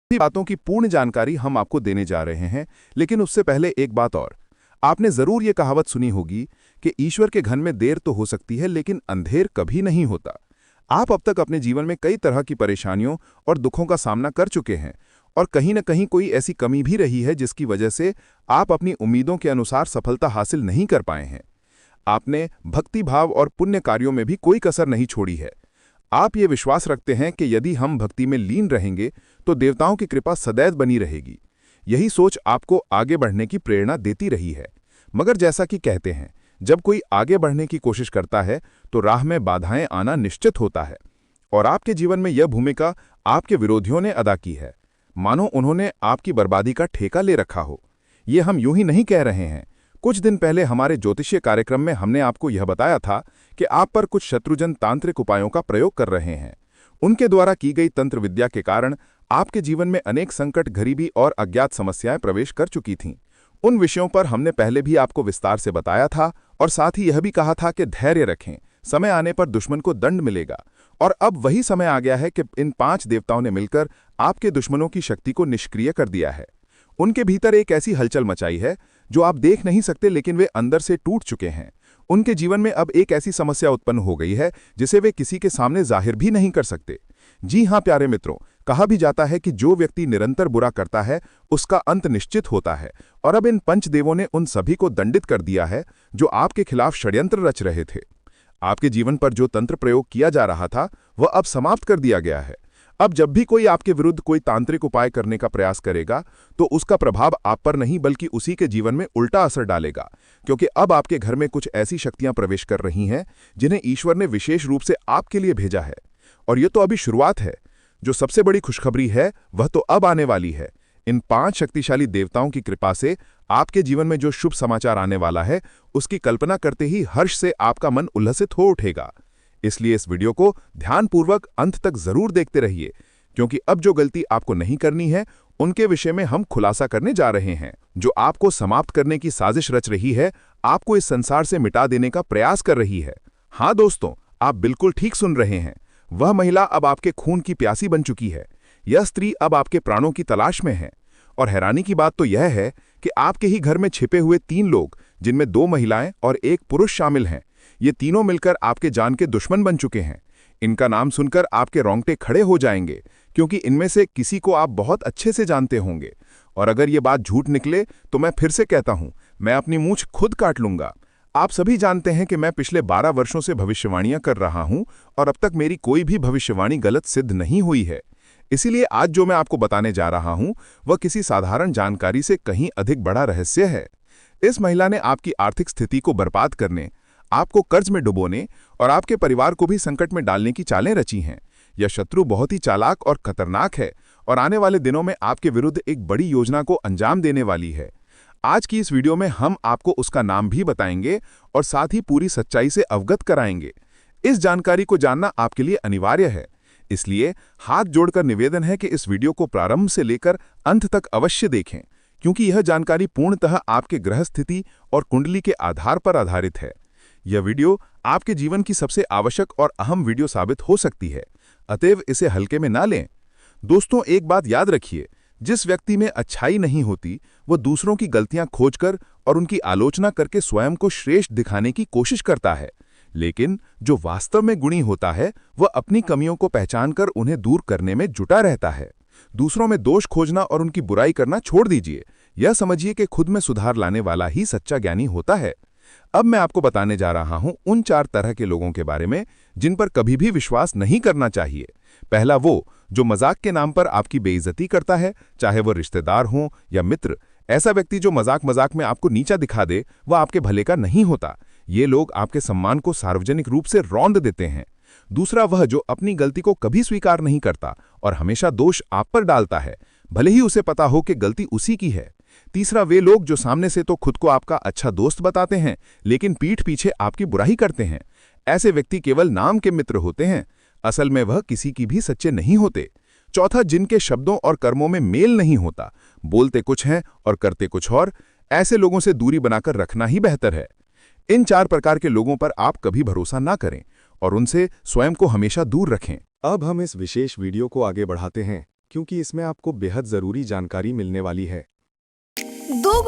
सभी बातों की पूर्ण जानकारी हम आपको देने जा रहे हैं, लेकिन उससे पहले एक बात और। आपने जरूर ये कहावत सुनी होगी कि ईश्वर के घर में देर तो हो सकती है, लेकिन अंधेर कभी नहीं होता। आप अब तक अपने जीवन में कई तरह की परेशानियों और दुखों का सामना कर चुके हैं, और कहीं न कहीं कोई ऐसी कमी भी रही है जिसकी वजह से आप अपनी उम्मीदों के अनुसार सफलता हासिल नहीं कर पाए हैं। आपने भक्ति भाव और पुण्य कार्यों में भी कोई कसर नहीं छोड़ी है। आप ये विश्वास रखते हैं कि यदि हम भक्ति में लीन रहेंगे तो देवताओं की कृपा सदैव बनी रहेगी। यही सोच आपको आगे बढ़ने की प्रेरणा देती रही है। मगर जैसा कि कहते हैं, जब कोई आगे बढ़ने की कोशिश करता है तो राह में बाधाएं आना निश्चित होता है। और आपके जीवन में यह भूमिका आपके विरोधियों ने अदा की है, मानो उन्होंने आपकी बर्बादी का ठेका ले रखा हो। ये हम यूं ही नहीं कह रहे हैं। कुछ दिन पहले हमारे ज्योतिषीय कार्यक्रम में हमने आपको यह बताया था कि आप पर कुछ शत्रुजन तांत्रिक उपायों का प्रयोग कर रहे हैं। उनके द्वारा की गई तंत्र विद्या के कारण आपके जीवन में अनेक संकट, गरीबी और अज्ञात समस्याएं प्रवेश कर चुकी थीं। उन विषयों पर हमने पहले भी आपको विस्तार से बताया था, और साथ ही यह भी कहा था कि धैर्य रखें, समय आने पर दुश्मन को दंड मिलेगा। और अब वही समय आ गया है कि इन 5 देवताओं ने मिलकर आपके दुश्मनों की शक्ति को निष्क्रिय कर दिया है। उनके भीतर एक ऐसी हलचल मचाई है जो आप देख नहीं सकते, लेकिन वे अंदर से टूट चुके हैं। उनके जीवन में अब एक ऐसी समस्या उत्पन्न हो गई है जिसे वे किसी के सामने जाहिर भी नहीं कर सकते। जी हाँ प्यारे मित्रों, कहा भी जाता है कि जो व्यक्ति निरंतर बुरा करता है उसका अंत निश्चित होता है। और अब इन पंचदेवों ने उन सभी को दंडित कर दिया है जो आपके खिलाफ षड्यंत्र रच रहे थे। आपके जीवन पर जो तंत्र प्रयोग किया जा रहा था वह अब समाप्त कर दिया गया है। अब जब भी कोई आपके विरुद्ध कोई तांत्रिक उपाय करने का प्रयास करेगा तो उसका प्रभाव आप पर नहीं बल्कि उसी के जीवन में उल्टा असर डालेगा, क्योंकि अब आपके घर में कुछ ऐसी शक्तियां प्रवेश कर रही हैं जिन्हें ईश्वर ने विशेष रूप से आपके लिए भेजा है। और ये तो अभी शुरुआत है। जो सबसे बड़ी खुशखबरी है वह तो अब आने वाली है। इन 5 शक्तिशाली देवताओं की कृपा से आपके जीवन में जो शुभ समाचार आने वाला है उसकी कल्पना करते ही हर्ष से आपका मन उल्लसित हो उठेगा। इसलिए इस वीडियो को ध्यानपूर्वक अंत तक जरूर देखते रहिए, क्योंकि अब जो गलती आपको नहीं करनी है उनके विषय में हम खुलासा करने जा रहे हैं। जो आपको समाप्त करने की साजिश रच रही है, आपको इस संसार से मिटा देने का प्रयास कर रही है। हाँ दोस्तों, आप बिल्कुल ठीक सुन रहे हैं। वह महिला अब आपके खून की प्यासी बन चुकी है। यह स्त्री अब आपके प्राणों की तलाश में है। और हैरानी की बात तो यह है कि आपके ही घर में छिपे हुए 3 लोग, जिनमें 2 महिलाएं और 1 पुरुष शामिल हैं, ये तीनों मिलकर आपके जान के दुश्मन बन चुके हैं। इनका नाम सुनकर आपके रोंगटे खड़े हो जाएंगे, क्योंकि इनमें से किसी को आप बहुत अच्छे से जानते होंगे। और अगर ये बात झूठ निकले तो मैं फिर से कहता हूं, मैं अपनी मूंछ खुद काट लूंगा। आप सभी जानते हैं कि मैं पिछले 12 वर्षों से भविष्यवाणियां कर रहा हूं, और अब तक मेरी कोई भी भविष्यवाणी गलत सिद्ध नहीं हुई है। इसीलिए आज जो मैं आपको बताने जा रहा हूं वह किसी साधारण जानकारी से कहीं अधिक बड़ा रहस्य है। इस महिला ने आपकी आर्थिक स्थिति को बर्बाद करने, आपको कर्ज में डुबोने और आपके परिवार को भी संकट में डालने की चालें रची हैं। यह शत्रु बहुत ही चालाक और खतरनाक है, और आने वाले दिनों में आपके विरुद्ध एक बड़ी योजना को अंजाम देने वाली है। आज की इस वीडियो में हम आपको उसका नाम भी बताएंगे और साथ ही पूरी सच्चाई से अवगत कराएंगे। इस जानकारी को जानना आपके लिए अनिवार्य है, इसलिए हाथ जोड़कर निवेदन है कि इस वीडियो को प्रारंभ से लेकर अंत तक अवश्य देखें, क्योंकि यह जानकारी पूर्णतः आपके ग्रह स्थिति और कुंडली के आधार पर आधारित है। यह वीडियो आपके जीवन की सबसे आवश्यक और अहम वीडियो साबित हो सकती है, अतएव इसे हल्के में ना लें। दोस्तों, एक बात याद रखिए, जिस व्यक्ति में अच्छाई नहीं होती वह दूसरों की गलतियां खोजकर और उनकी आलोचना करके स्वयं को श्रेष्ठ दिखाने की कोशिश करता है। लेकिन जो वास्तव में गुणी होता है वह अपनी कमियों को पहचानकर उन्हें दूर करने में जुटा रहता है। दूसरों में दोष खोजना और उनकी बुराई करना छोड़ दीजिए। यह समझिए कि खुद में सुधार लाने वाला ही सच्चा ज्ञानी होता है। अब मैं आपको बताने जा रहा हूं उन 4 तरह के लोगों के बारे में जिन पर कभी भी विश्वास नहीं करना चाहिए। पहला वो जो मजाक के नाम पर आपकी बेइज्जती करता है, चाहे वो रिश्तेदार हो या मित्र। ऐसा व्यक्ति जो मजाक मजाक में आपको नीचा दिखा दे वह आपके भले का नहीं होता। ये लोग आपके सम्मान को सार्वजनिक रूप से रौंद देते हैं। दूसरा वह जो अपनी गलती को कभी स्वीकार नहीं करता और हमेशा दोष आप पर डालता है, भले ही उसे पता हो कि गलती उसी की है। तीसरा वे लोग जो सामने से तो खुद को आपका अच्छा दोस्त बताते हैं, लेकिन पीठ पीछे आपकी बुराई करते हैं। ऐसे व्यक्ति केवल नाम के मित्र होते हैं, असल में वह किसी की भी सच्चे नहीं होते। चौथा, जिनके शब्दों और कर्मों में मेल नहीं होता, बोलते कुछ हैं और करते कुछ और। ऐसे लोगों से दूरी बनाकर रखना ही बेहतर है। इन 4 प्रकार के लोगों पर आप कभी भरोसा ना करें और उनसे स्वयं को हमेशा दूर रखें। अब हम इस विशेष वीडियो को आगे बढ़ाते हैं। क्योंकि इसमें आपको बेहद ज़रूरी जानकारी मिलने वाली है। दो